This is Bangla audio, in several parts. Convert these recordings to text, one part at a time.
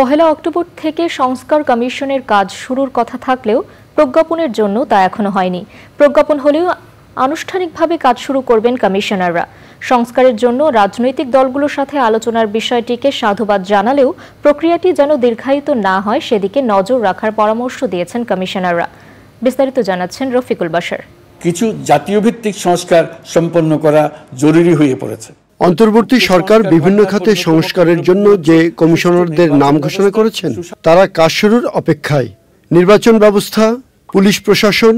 1 অক্টোবর থেকে সংস্কার কমিশনের কাজ শুরুর কথা থাকলেও প্রজ্ঞাপনের জন্য তা এখনো হয়নি। প্রজ্ঞাপন হলেও আনুষ্ঠানিকভাবে কাজ শুরু করবেন কমিশনাররা। সংস্কারের জন্য রাজনৈতিক দলগুলোর সাথে আলোচনার বিষয়টিকে সাধুবাদ জানালেও প্রক্রিয়াটি যেন দীর্ঘায়িত না হয় সেদিকে নজর রাখার পরামর্শ দিয়েছেন কমিশনাররা। বিস্তারিত জানাচ্ছেন রফিকুল বাশার। কিছু জাতীয় ভিত্তিক সংস্কার সম্পন্ন করা জরুরি হয়ে পড়েছে। অন্তর্বর্তী সরকার বিভিন্ন খাতে সংস্কারের জন্য যে কমিশনারদের নাম ঘোষণা করেছেন তারা কাজ শুরুর অপেক্ষায়। নির্বাচন ব্যবস্থা, পুলিশ প্রশাসন,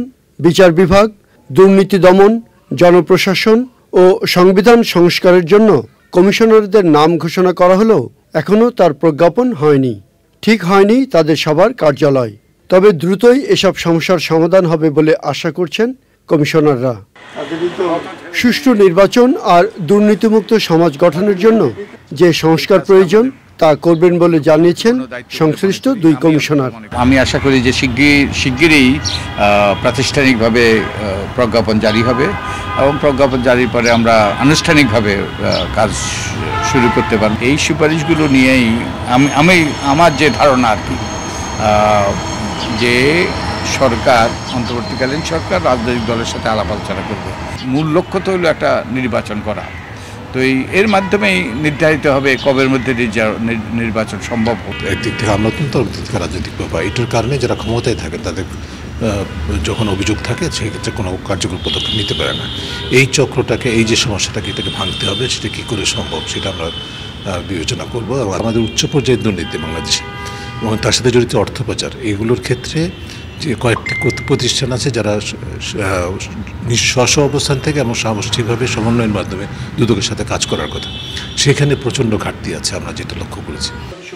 বিচার বিভাগ, দুর্নীতি দমন, জনপ্রশাসন ও সংবিধান সংস্কারের জন্য কমিশনারদের নাম ঘোষণা করা হলেও এখনও তার প্রজ্ঞাপন হয়নি। ঠিক হয়নি তাদের সবার কার্যালয়। তবে দ্রুতই এসব সমস্যার সমাধান হবে বলে আশা করছেন কমিশনাররা। সুষ্ঠু নির্বাচন আর দুর্নীতিমুক্ত সমাজ গঠনের জন্য যে সংস্কার প্রয়োজন তা করবেন বলে জানিয়েছেন সংশ্লিষ্ট দুই কমিশনার। আমি আশা করি যে শিগগিরই প্রাতিষ্ঠানিকভাবে প্রজ্ঞাপন জারি হবে এবং প্রজ্ঞাপন জারির পরে আমরা আনুষ্ঠানিকভাবে কাজ শুরু করতে পারব। এই সুপারিশগুলো নিয়েই আমার যে ধারণা আর কি, যে সরকার, অন্তর্বর্তীকালীন সরকার রাজনৈতিক দলের সাথে আলাপ আলোচনা করবে। মূল লক্ষ্য তো হলো একটা নির্বাচন করা। তো এর মাধ্যমেই নির্ধারিত হবে কবের মধ্যে নির্বাচন সম্ভব হবে। একদিক থেকে আমলাতন্ত্র, একদিক থেকে রাজনৈতিক ব্যাপার, এটার কারণে যারা ক্ষমতায় থাকে তাদের যখন অভিযোগ থাকে সেক্ষেত্রে কোনো কার্যকর পদক্ষেপ নিতে পারে না। এই চক্রটাকে, এই যে সমস্যাটাকে, এটাকে ভাঙতে হবে। সেটা কী করে সম্ভব সেটা আমরা বিবেচনা করব। আমাদের উচ্চ পর্যায়ের দুর্নীতি বাংলাদেশে এবং তার সাথে জড়িত অর্থ পাচার, এগুলোর ক্ষেত্রে যে কয়েকটি প্রতিষ্ঠান আছে যারা স্ব অবস্থান থেকে এবং সামষ্টিকভাবে সমন্বয়ের মাধ্যমে দুদকের সাথে কাজ করার কথা, সেখানে প্রচণ্ড ঘাটতি আছে, আমরা যেটা লক্ষ্য করেছি।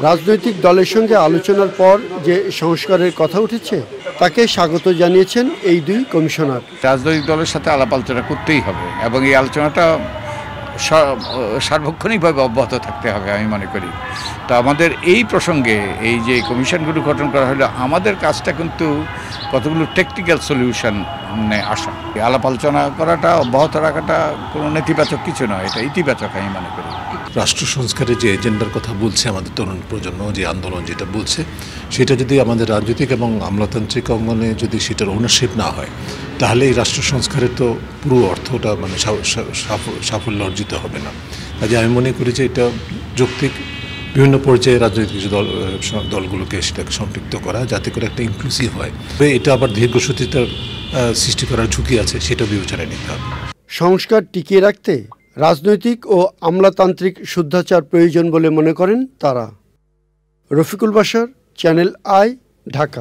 রাজনৈতিক দলের সঙ্গে আলোচনার পর যে সংস্কারের কথা উঠেছে তাকে স্বাগত জানিয়েছেন এই দুই কমিশনার। রাজনৈতিক দলের সাথে আলাপ আলোচনা করতেই হবে এবং এই আলোচনাটা সার্বক্ষণিকভাবে অব্যাহত থাকতে হবে আমি মনে করি। তো আমাদের এই প্রসঙ্গে এই যে কমিশনগুলো গঠন করা হলো, আমাদের কাজটা কিন্তু কতগুলো টেকনিক্যাল সলিউশনে আসা। আলাপ আলোচনা করাটা, অব্যাহত রাখাটা কোনো নেতিবাচক কিছু নয়, এটা ইতিবাচক আমি মনে করি। রাষ্ট্র সংস্কারের যে এজেন্ডার কথা বলছে আমাদের তরুণ প্রজন্ম, যে আন্দোলন যেটা বলছে, সেটা যদি আমাদের রাজনৈতিক এবং আমলাতান্ত্রিক অঙ্গনে যদি সেটার ওনারশিপ না হয়, তাহলে এই রাষ্ট্র সংস্কারের তো পুরো অর্থটা মানে সাফল্য অর্জিত হবে না। কাজে আমি মনে করি যে এটা যৌক্তিক বিভিন্ন পর্যায়ে রাজনৈতিক দলগুলোকে সেটাকে সম্পৃক্ত করা, যাতে করে একটা ইনক্লুসিভ হয়। এটা আবার দীর্ঘসূত্রিতার সৃষ্টি করার ঝুঁকি আছে, সেটা বিবেচনায় নিতে হবে। সংস্কার টিকিয়ে রাখতে রাজনৈতিক ও আমলাতান্ত্রিক শুদ্ধাচার প্রয়োজন বলে মনে করেন তারা। Rafiqul Bashar, channel I, Dhaka.